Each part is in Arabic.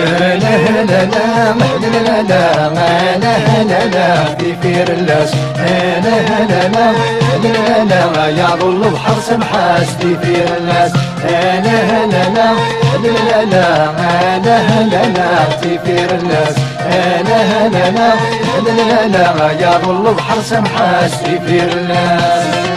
لا لا لا لا لا لا لا في فير اللاس لا لا لا لا يا ظل بحر سمحاس في فير اللاس لا لا لا لا لا لا في فير اللاس لا لا لا لا يا ظل بحر سمحاس في فير اللاس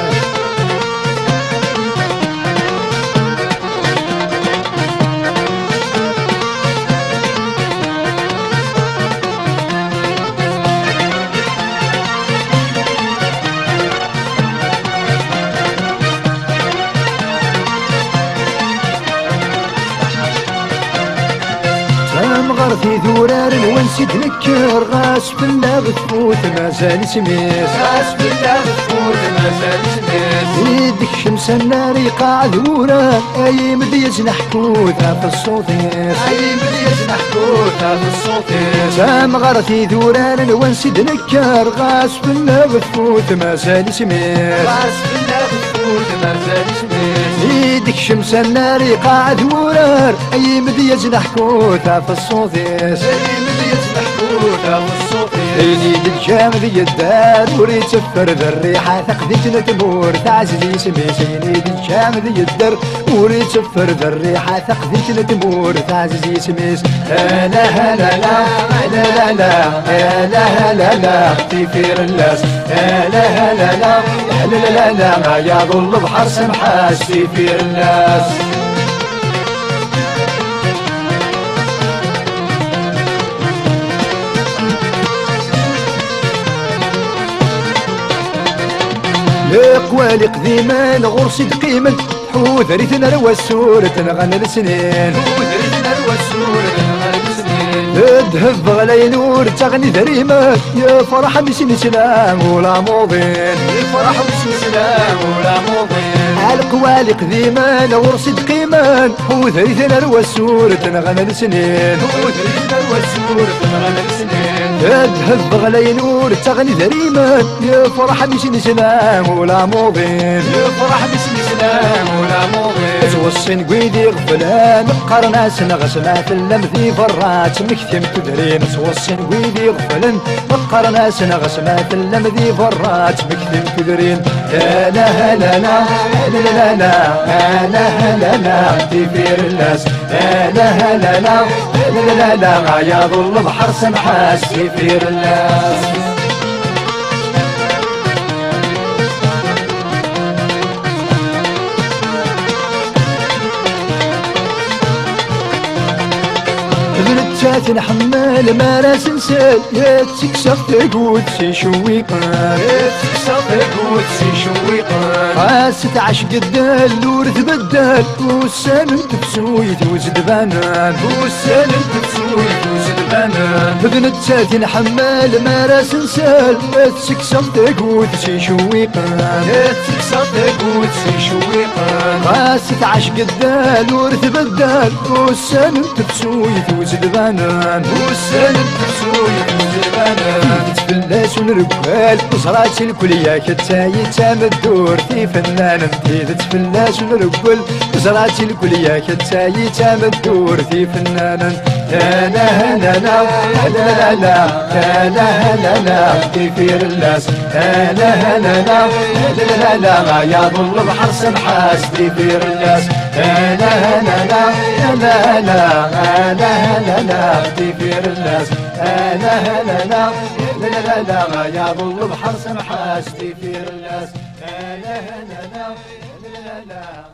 غرثي ذورار ونسيت نكر غاس بالله بتفوت مازال سميس غاس بالله بتفوت مازال سميس يدك شمس النار يقع ذورار اي مديز نحكوتها في الصوتيس اي مديز نحكوتها في الصوتيس سام غرثي ذورار ونسيت نكر غاس بالله بتفوت مازال سميس غاس بالله بتفوت مازال سميس يدك شمس النار يقع ذورار اي مديز نحكوتها في الصوتيس يليد الجام ذي الدار وريد سفر ذا الريحة ثقدتنا تمور تعززي سميس يليد الجام ذي الدار وريد سفر ذا الريحة ثقدتنا تمور تعززي سميس لا لا لا لا لا لا لا لا في فير اللاس لا لا لا لا لا ما يا ظل بحر سمحاس في فير اللاس لقوالي قديما غرسي دقيما حوث ريثنا روا السورة تنغنى السنين حوث ريثنا روا السورة تنغنى السنين الذهب غلي نور تغني ذريمة يا فرحة مسين سلام ولا موضين يا فرحة مسين سلام ولا موضين القوالي قديما غرسي دقيما حوث ريثنا روا السورة تنغنى السنين حوث ريثنا روا السورة تنغنى السنين الذهب غلي نور تغني ذريمة يا فرحة مسين سلام ولا موضين يا فرحة مسين سلام ولا موضين توصين قويدي غفلان قرناس نغسمات اللمذي فرات مكتم تدرين توصين قويدي غفلان قرناس نغسمات اللمذي فرات مكتم تدرين لا لا لا لا لا لا لا لا لا في فير اللاس لا لا لا لا لا لا يا ظل بحر سمحاس في فير اللاس بنتات نحمل ما راس نسال يا تكسر تقود سي شويقان يا تكسر تقود سي شويقان قاست عشق الدال ورث بدال والسالم تبسويت وزد بانان والسالم تبسويت وزد بانان بنتات نحمل ما راس نسال يا تكسر تقود سي شويقان يا تكسر تقود سي شويقان قاست عشق الدال ورث بدال والسالم تبسويت وزد بانان والسالم تبسويت وزد بانان تفلاس ونرقال وصرات الكلية كتاية تام الدور في فنان انتي تفلاس ونرقال وصرات الكلية كتاية تام الدور في فنان لا لا لا لا لا لا لا لا لا لا في فير اللاس لا لا لا لا لا لا يا ظل بحر سمحاس في فير اللاس لا لا لا لا لا لا لا في فير اللاس لا لا لا لا لا يا ظل بحر سمحاس في فير اللاس لا لا لا لا لا لا